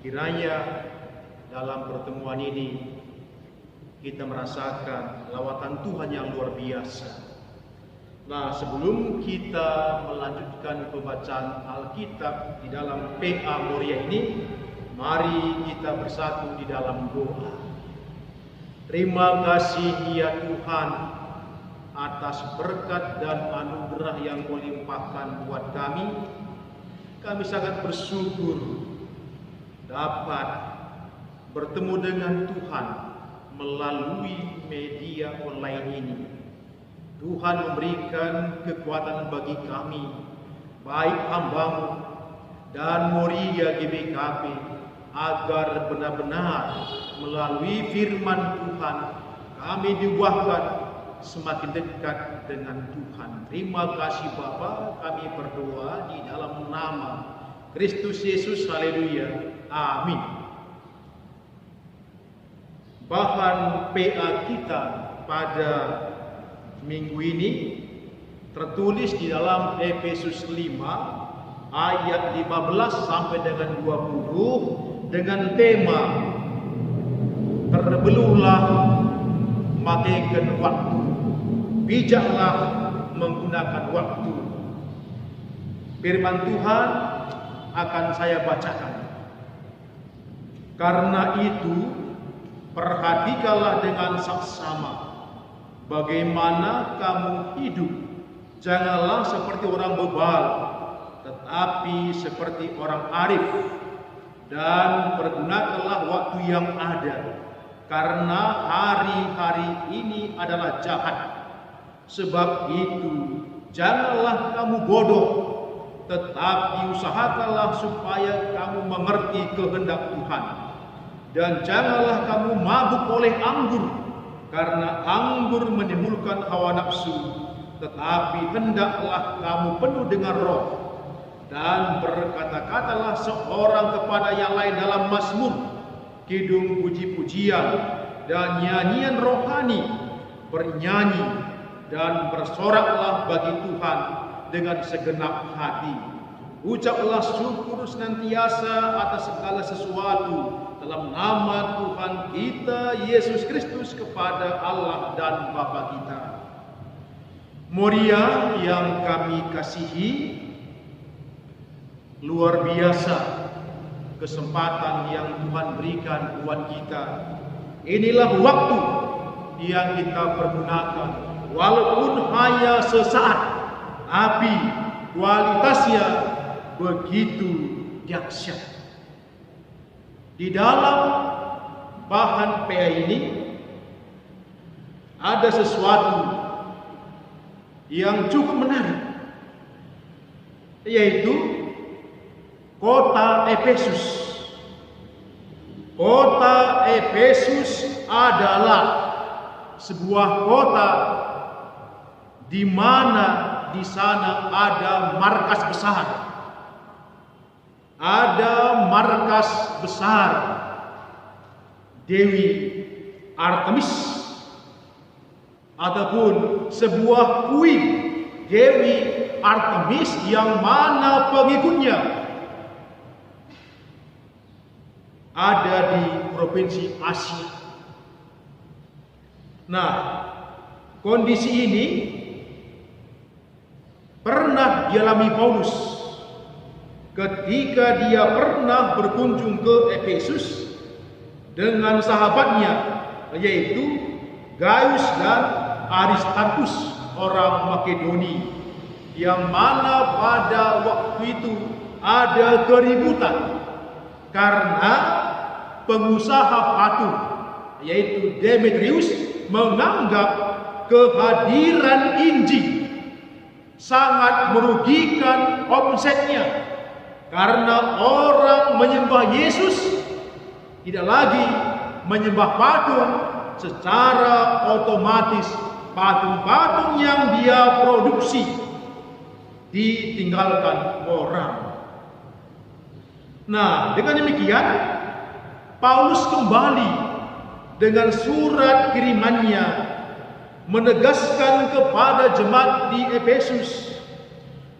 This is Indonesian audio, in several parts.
Kiranya dalam pertemuan ini kita merasakan lawatan Tuhan yang luar biasa. Nah, sebelum kita melanjutkan pembacaan Alkitab di dalam PA Moria ini, mari kita bersatu di dalam doa. Terima kasih ya Tuhan atas berkat dan anugerah yang Kau limpahkan buat kami. Kami sangat bersyukur dapat bertemu dengan Tuhan melalui media online ini. Tuhan memberikan kekuatan bagi kami, baik hamba-Mu dan Moria GBKP, agar benar-benar melalui firman Tuhan kami dibuahkan semakin dekat dengan Tuhan. Terima kasih Bapa, kami berdoa di dalam nama Kristus Yesus, haleluya, amin. Bahan PA kita pada minggu ini tertulis di dalam Efesus 5 ayat 15 sampai dengan 20 dengan tema terbeluhlah makaikan waktu, bijaklah menggunakan waktu. Firman Tuhan akan saya bacakan. Karena itu perhatikanlah dengan saksama bagaimana kamu hidup. Janganlah seperti orang bebal, tetapi seperti orang arif. Dan pergunakanlah waktu yang ada, karena hari-hari ini adalah jahat. Sebab itu janganlah kamu bodoh, tetapi usahakanlah supaya kamu mengerti kehendak Tuhan. Dan janganlah kamu mabuk oleh anggur, karena anggur menimbulkan hawa nafsu, tetapi hendaklah kamu penuh dengan Roh. Dan berkata-katalah seorang kepada yang lain dalam mazmur, kidung puji-pujian, dan nyanyian rohani. Bernyanyi dan bersoraklah bagi Tuhan dengan segenap hati. Ucaplah syukur senantiasa atas segala sesuatu dalam nama Tuhan kita Yesus Kristus kepada Allah dan Bapa kita. Moria yang kami kasihi, luar biasa kesempatan yang Tuhan berikan buat kita. Inilah waktu yang kita pergunakan, walaupun hanya sesaat, tapi kualitasnya begitu dahsyat. Di dalam bahan PA ini ada sesuatu yang cukup menarik, yaitu kota Efesus. Kota Efesus adalah sebuah kota di mana di sana ada markas besar. Ada markas besar Dewi Artemis, ataupun sebuah kuil Dewi Artemis yang mana pengikutnya ada di provinsi Asia. Nah, kondisi ini pernah dialami Paulus ketika dia pernah berkunjung ke Efesus dengan sahabatnya, yaitu Gaius dan Aristarkus, orang Makedoni, yang mana pada waktu itu ada keributan karena pengusaha patung, yaitu Demetrius, menganggap kehadiran injil sangat merugikan omsetnya, karena orang menyembah Yesus tidak lagi menyembah patung. Secara otomatis patung-patung yang dia produksi ditinggalkan orang. Nah, dengan demikian Paulus kembali dengan surat kirimannya menegaskan kepada jemaat di Efesus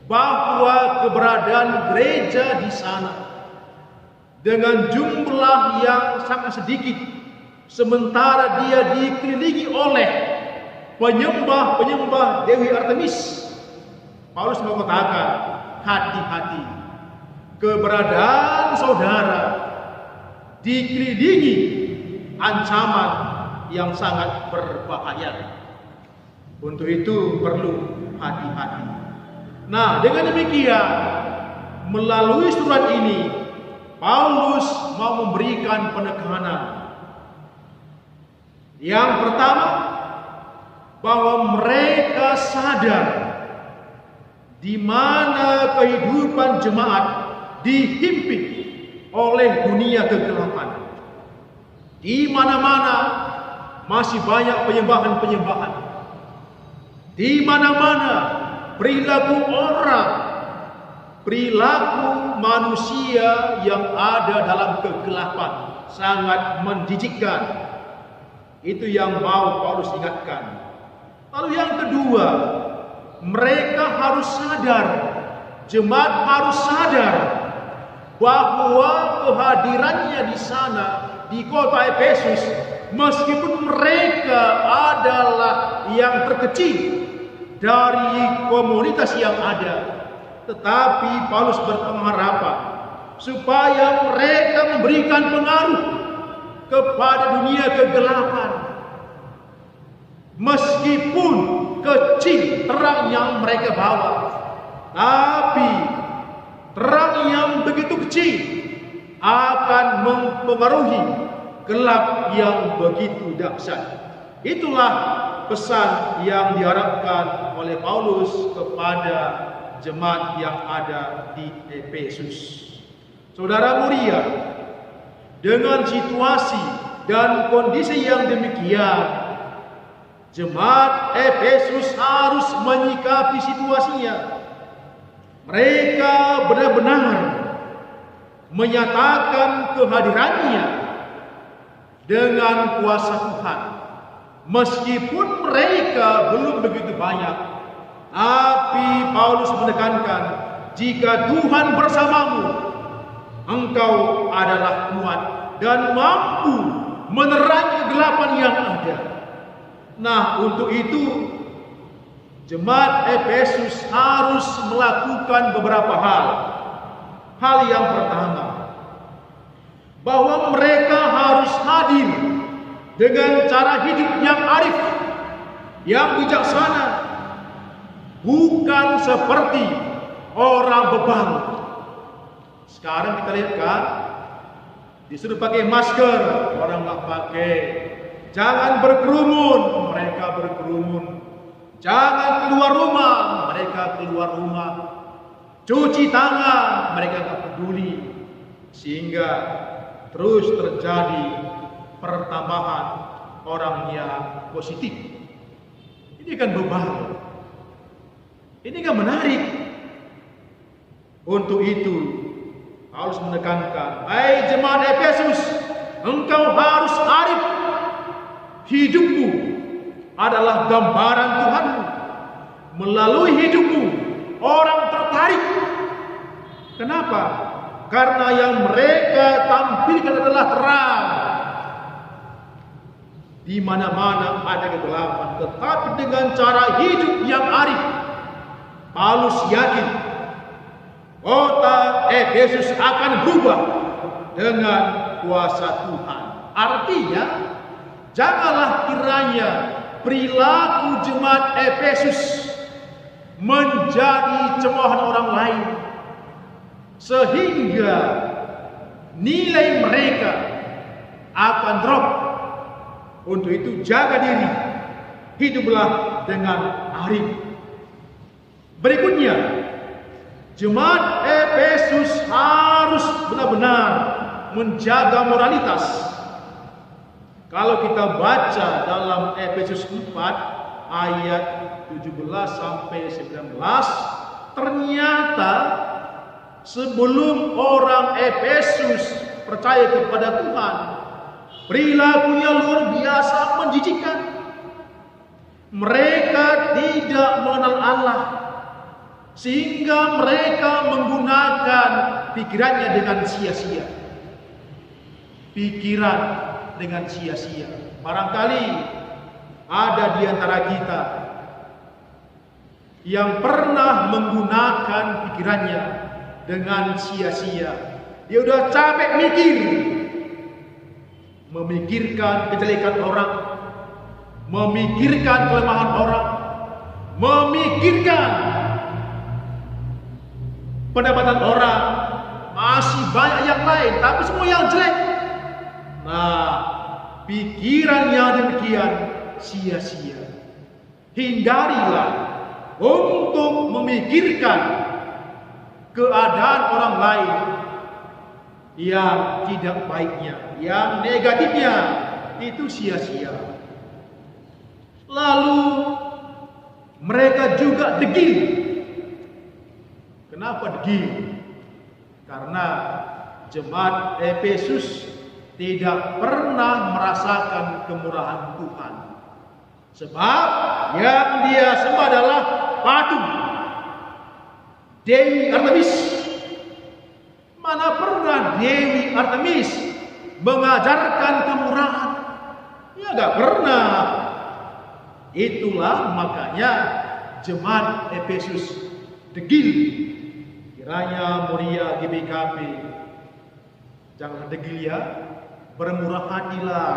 bahwa keberadaan gereja di sana dengan jumlah yang sangat sedikit, sementara dia dikelilingi oleh penyembah-penyembah Dewi Artemis. Paulus mengatakan, hati-hati, keberadaan saudara dikelilingi ancaman yang sangat berbahaya. Untuk itu perlu hati-hati. Nah, dengan demikian, melalui surat ini, Paulus mau memberikan penekanan. Yang pertama, bahwa mereka sadar di mana kehidupan jemaat dihimpit oleh dunia kegelapan. Di mana-mana masih banyak penyembahan-penyembahan. Di mana-mana perilaku orang, perilaku manusia yang ada dalam kegelapan sangat menjijikkan. Itu yang mau Paulus ingatkan. Lalu yang kedua, mereka harus sadar, jemaat harus sadar bahwa kehadirannya di sana, di kota Efesus, meskipun mereka adalah yang terkecil dari komunitas yang ada, tetapi Paulus berpengharapan supaya mereka memberikan pengaruh kepada dunia kegelapan. Meskipun kecil terang yang mereka bawa, tapi terang yang begitu kecil akan mempengaruhi gelap yang begitu dahsyat. Itulah pesan yang diharapkan oleh Paulus kepada jemaat yang ada di Efesus. Saudara mulia, dengan situasi dan kondisi yang demikian, jemaat Efesus harus menyikapi situasinya. Mereka benar-benar menyatakan kehadirannya dengan kuasa Tuhan. Meskipun mereka belum begitu banyak, tapi Paulus menekankan, jika Tuhan bersamamu, engkau adalah kuat dan mampu menerangi kegelapan yang ada. Nah, untuk itu jemaat Efesus harus melakukan beberapa hal. Hal yang pertama, bahwa mereka harus hadir dengan cara hidup yang arif, yang bijaksana, bukan seperti orang bebal. Sekarang kita lihat kan, disuruh pakai masker, orang nggak pakai. Jangan berkerumun, mereka berkerumun. Jangan keluar rumah, mereka keluar rumah. Cuci tangan, mereka tak peduli. Sehingga terus terjadi pertambahan orang yang positif. Ini kan berbahaya. Ini kan menarik. Untuk itu, Paulus menekankan, hai jemaat Efesus, engkau harus arif. Hidupmu adalah gambaran Tuhanmu. Melalui hidupmu, orang tertarik. Kenapa? Karena yang mereka tampilkan adalah terang. Di mana-mana ada kegelapan, tetapi dengan cara hidup yang arif, Paulus yakin kota Efesus akan berubah dengan kuasa Tuhan. Artinya, janganlah kiranya perilaku jemaat Efesus menjadi cemoohan orang lain, sehingga nilai mereka akan drop. Untuk itu jaga diri, hiduplah dengan arif. Berikutnya, jemaat Efesus harus benar-benar menjaga moralitas. Kalau kita baca dalam Efesus 4 ayat 17 sampai 19, ternyata sebelum orang Efesus percaya kepada Tuhan, perilakunya luar biasa menjijikkan. Mereka tidak mengenal Allah, sehingga mereka menggunakan pikirannya dengan sia-sia. pikiran dengan sia-sia. Barangkali ada di antara kita yang pernah menggunakan pikirannya dengan sia-sia. Dia udah capek memikirkan kejelekan orang, memikirkan kelemahan orang, memikirkan pendapatan orang, masih banyak yang lain, tapi semua yang jelek. Nah, pikiran yang demikian sia-sia. Hindarilah untuk memikirkan keadaan orang lain yang tidak baiknya, yang negatifnya, itu sia-sia. Lalu mereka juga degil. Kenapa degil? Karena jemaat Efesus tidak pernah merasakan kemurahan Tuhan. Sebab yang dia sembah adalah patung Dewi Artemis. Mana pernah Dewi Artemis mengajarkan kemurahan? Ya gak pernah. Itulah makanya jemaat Efesus degil. Kiranya mulia GBKP, jangan degil ya, bermurah hatilah,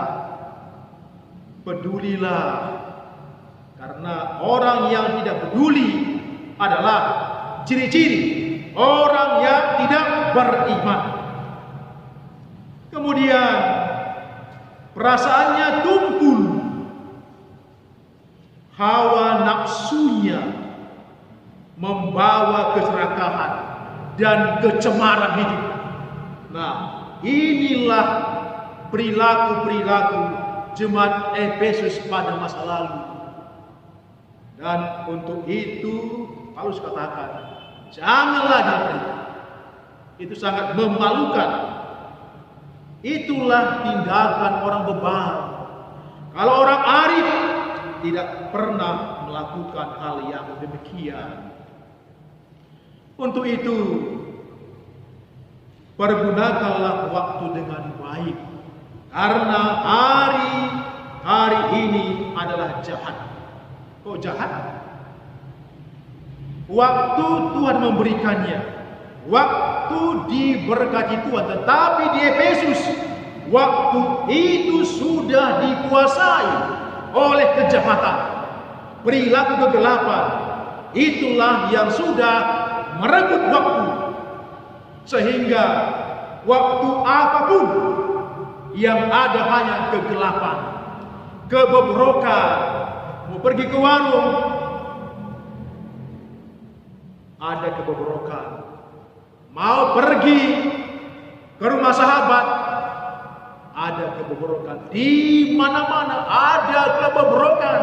pedulilah. Karena orang yang tidak peduli adalah ciri-ciri orang yang tidak beriman. Kemudian perasaannya tumpul, hawa nafsunya membawa keserakahan dan kecemaran hidup. Nah, inilah perilaku-perilaku jemaat Efesus pada masa lalu. Dan untuk itu Paulus katakan, janganlah demikian. Itu sangat memalukan. Itulah tindakan orang bebal. Kalau orang arif tidak pernah melakukan hal yang demikian. Untuk itu, pergunakanlah waktu dengan baik. Karena hari ini adalah jahat. Kok jahat? Waktu Tuhan memberikannya, waktu diberkati Tuhan. Tetapi di Efesus, waktu itu sudah dikuasai oleh kejahatan, perilaku kegelapan. Itulah yang sudah merebut waktu, sehingga waktu apapun yang ada hanya kegelapan, kebobrokan. Mau pergi ke warung, ada kebobrokan. Mau pergi ke rumah sahabat, ada kebobrokan. Di mana-mana ada kebobrokan.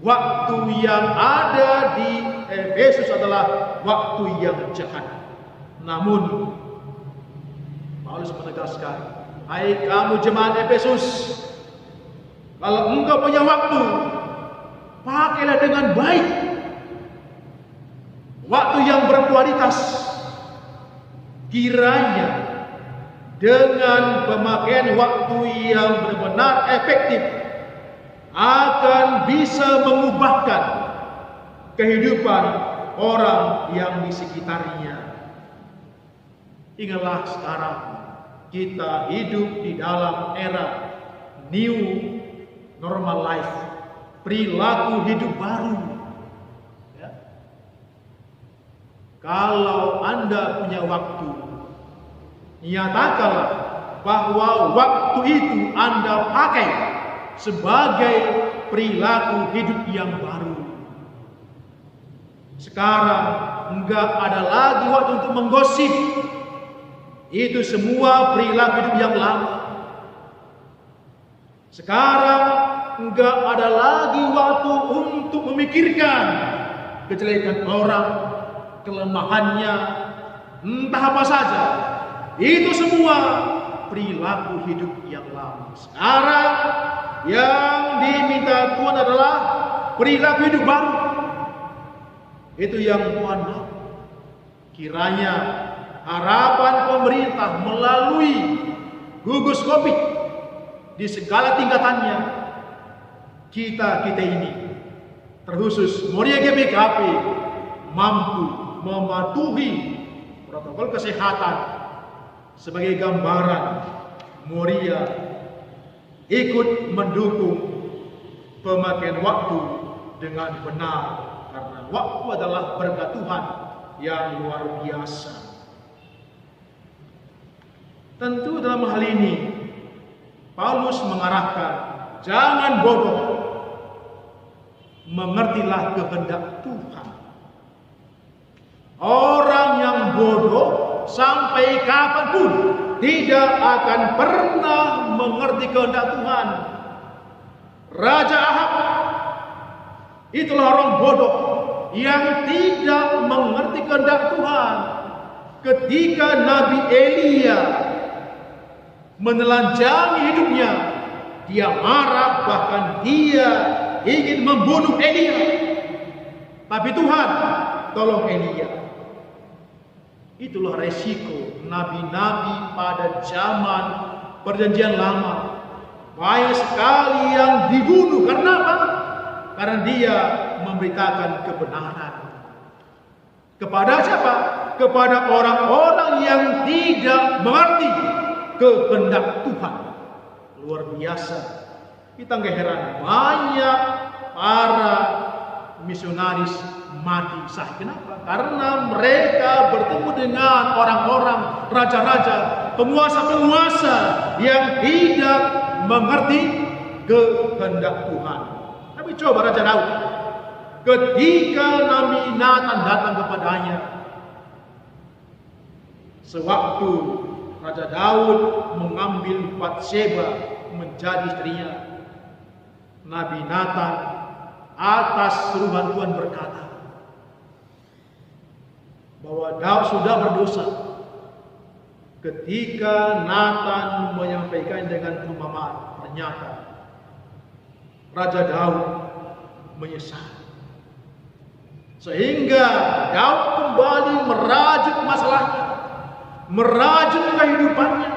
Waktu yang ada di Efesus adalah waktu yang jahat. Namun Paulus menegaskan, hai kamu jemaat Efesus, kalau engkau punya waktu, pakailah dengan baik. Waktu yang berkualitas. Kiranya dengan pemakaian waktu yang benar-benar efektif akan bisa mengubahkan kehidupan orang yang di sekitarnya. Ingatlah sekarang kita hidup di dalam era new normal life, perilaku hidup baru. Ya. Kalau Anda punya waktu, nyatakanlah bahwa waktu itu Anda pakai sebagai perilaku hidup yang baru. Sekarang enggak ada lagi waktu untuk menggosip. Itu semua perilaku hidup yang lama. Sekarang enggak ada lagi waktu untuk memikirkan kejelekan orang, kelemahannya, entah apa saja. Itu semua perilaku hidup yang lama. Sekarang yang diminta Tuhan adalah perilaku hidup baru. Itu yang Tuhan mau. Kiranya harapan pemerintah melalui gugus Covid, di segala tingkatannya, kita ini, terkhusus Moria GBKP, mampu mematuhi protokol kesehatan sebagai gambaran Moria ikut mendukung pemakaian waktu dengan benar, karena waktu adalah berkat Tuhan yang luar biasa. Tentu dalam hal ini Paulus mengarahkan, jangan bodoh, mengertilah kehendak Tuhan. Orang yang bodoh sampai kapanpun tidak akan pernah mengerti kehendak Tuhan. Raja Ahab itulah orang bodoh yang tidak mengerti kehendak Tuhan. Ketika Nabi Elia menelanjangi hidupnya, dia marah, bahkan dia ingin membunuh Elia. Tapi Tuhan tolong Elia. Itulah resiko nabi-nabi pada zaman Perjanjian Lama. Banyak sekali yang dibunuh. Karena apa? Karena dia memberitakan kebenaran. Kepada siapa? Kepada orang-orang yang tidak mengerti kehendak Tuhan. Luar biasa. Kita nggak heran, banyak para misionaris mati. Kenapa? Karena mereka bertemu dengan orang-orang, raja-raja, penguasa-penguasa yang tidak mengerti kehendak Tuhan. Tapi coba Raja Daud, ketika Nabi Nathan datang kepadanya, sewaktu Raja Daud mengambil Batsheba menjadi istrinya, Nabi Nathan atas suruhan Tuhan berkata bahwa Daud sudah berdosa. Ketika Nathan menyampaikan dengan pemahaman, ternyata Raja Daud menyesal. Sehingga Daud kembali merajut masalahnya, merajut kehidupannya,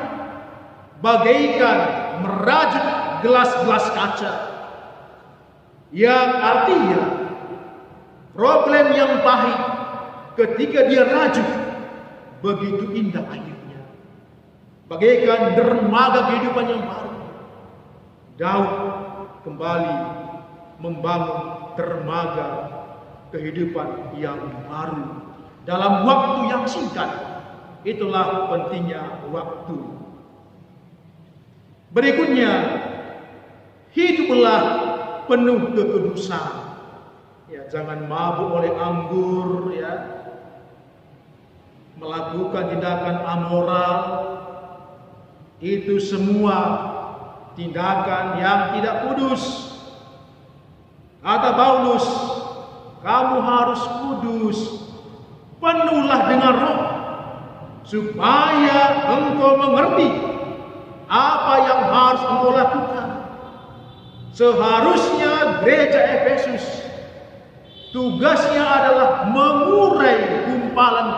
bagaikan merajut gelas-gelas kaca. Yang artinya problem yang pahit ketika dia rajut, begitu indah akhirnya, bagaikan dermaga kehidupan yang baru. Daud kembali membangun dermaga kehidupan yang baru dalam waktu yang singkat. Itulah pentingnya waktu. Berikutnya, hiduplah penuh kekudusan. Ya, jangan mabuk oleh anggur, ya. Melakukan tindakan amoral. Itu semua tindakan yang tidak kudus. Kata Paulus, kamu harus kudus, penuhlah dengan Roh, supaya engkau mengerti apa yang harus engkau lakukan. Seharusnya gereja Efesus tugasnya adalah mengurai gumpalan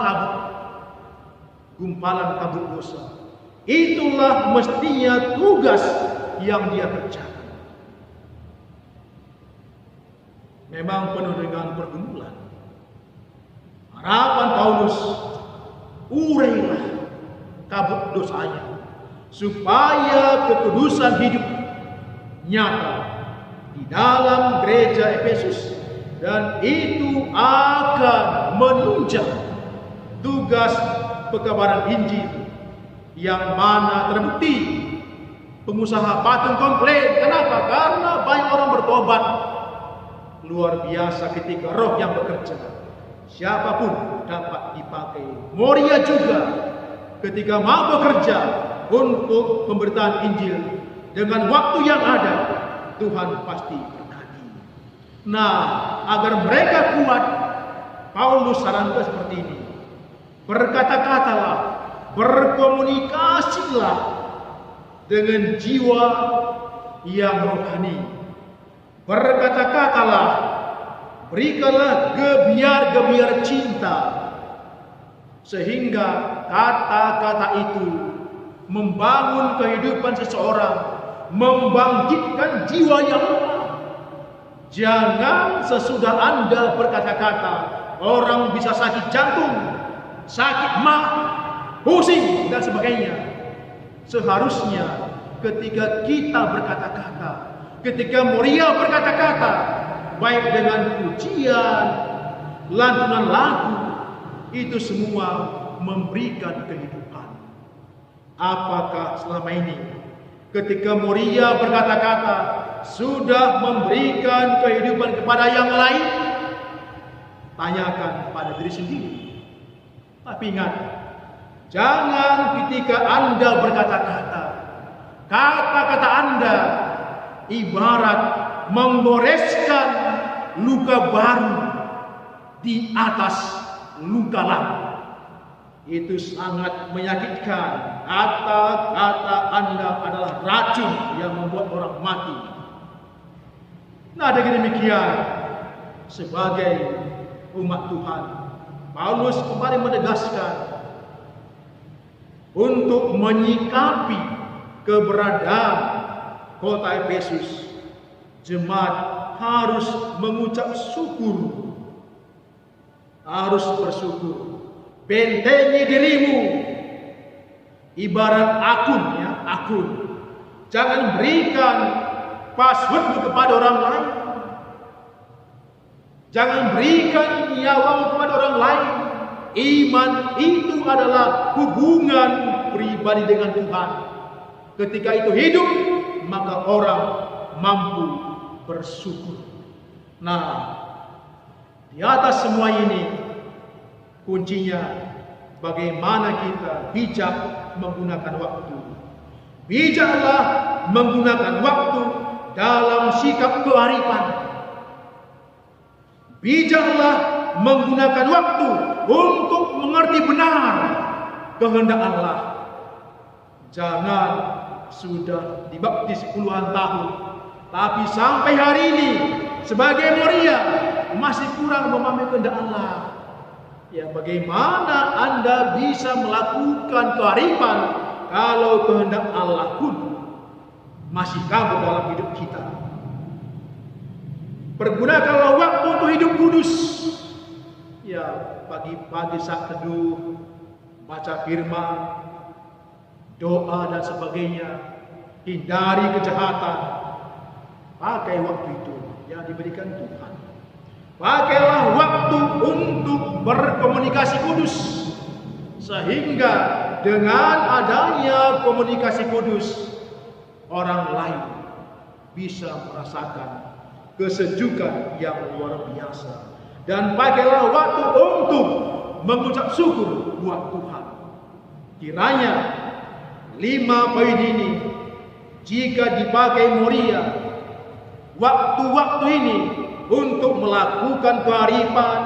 kabut dosa. Itulah mestinya tugas yang dia kerjakan. Memang penuh dengan pergumulan. Harapan Paulus, urailah kabut dosanya, supaya kekudusan hidup nyata di dalam gereja Efesus, dan itu akan menunjang tugas pekabaran Injil yang mana terbukti pengusaha patung komplain. Kenapa? Karena banyak orang bertobat. Luar biasa ketika Roh yang bekerja, siapapun dapat dipakai. Moria juga ketika mau bekerja untuk pemberitaan Injil dengan waktu yang ada, Tuhan pasti berkati. Nah, agar mereka kuat, Paulus sarankan seperti ini: berkata-katalah, berkomunikasilah dengan jiwa yang rohani. Berkata-katalah, berikanlah gebiar-gebiar cinta, sehingga kata-kata itu membangun kehidupan seseorang, membangkitkan jiwa yang lemah. Jangan sesudah Anda berkata-kata, orang bisa sakit jantung, sakit mah, pusing, dan sebagainya. Seharusnya ketika kita berkata-kata, ketika Moria berkata-kata, baik dengan pujian, lantunan lagu, itu semua memberikan kehidupan. Apakah selama ini ketika Moria berkata-kata sudah memberikan kehidupan kepada yang lain? Tanyakan pada diri sendiri. Tapi ingat, jangan ketika Anda berkata-kata, kata-kata Anda ibarat memgoreskan luka baru di atas luka lama. Itu sangat menyakitkan. Kata-kata Anda adalah racun yang membuat orang mati. Nah, dengan demikian, sebagai umat Tuhan, Paulus kembali menegaskan untuk menyikapi keberadaan kota Efesus, jemaat harus mengucap syukur, harus bersyukur. Bentengi dirimu, ibarat akun. Jangan berikan passwordmu kepada orang lain. Jangan berikan nyawamu kepada orang lain. Iman itu adalah hubungan pribadi dengan Tuhan. Ketika itu hidup, maka orang mampu bersyukur. Nah, di atas semua ini, kuncinya bagaimana kita bijak menggunakan waktu. Bijaklah menggunakan waktu dalam sikap kearifan. Bijaklah menggunakan waktu untuk mengerti benar kehendak Allah. Jangan sudah dibaptis puluhan tahun, tapi sampai hari ini sebagai Moria masih kurang memahami kehendak Allah. Ya, bagaimana Anda bisa melakukan kearifan kalau kehendak Allah pun masih kabur dalam hidup kita? Pergunakanlah waktu untuk hidup kudus. Ya, pagi-pagi saat teduh, baca firman, doa dan sebagainya. Hindari kejahatan. Pakai waktu itu yang diberikan Tuhan. Pakailah waktu untuk berkomunikasi kudus, sehingga dengan adanya komunikasi kudus, orang lain bisa merasakan kesejukan yang luar biasa. Dan pakailah waktu untuk mengucap syukur buat Tuhan. Kiranya 5 poin ini jika dipakai Moria, waktu-waktu ini untuk melakukan kearifan,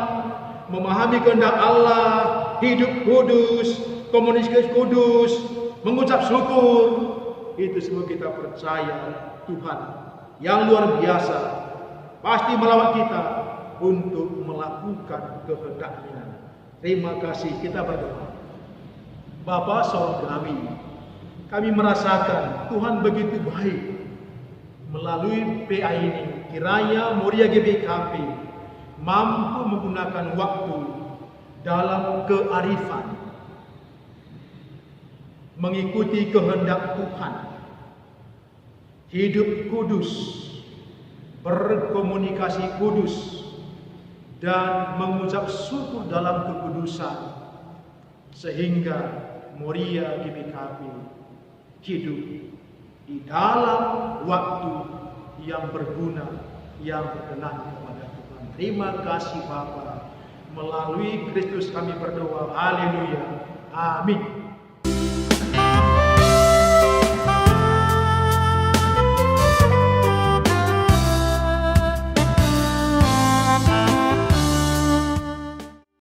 memahami kehendak Allah, hidup kudus, komunikasi kudus, mengucap syukur, itu semua kita percaya Tuhan yang luar biasa pasti melawat kita untuk melakukan kehendak-Nya. Terima kasih, kita berdoa. Bapa Sorgawi, kami merasakan Tuhan begitu baik melalui PA ini. Kiranya Moria GBKP mampu menggunakan waktu dalam kearifan, mengikuti kehendak Tuhan, hidup kudus, berkomunikasi kudus, dan mengucap syukur dalam kekudusan, sehingga Moria GBKP hidup di dalam waktu yang berguna, yang berkenan kepada Tuhan. Terima kasih Bapa. Melalui Kristus kami berdoa. Haleluya. Amin.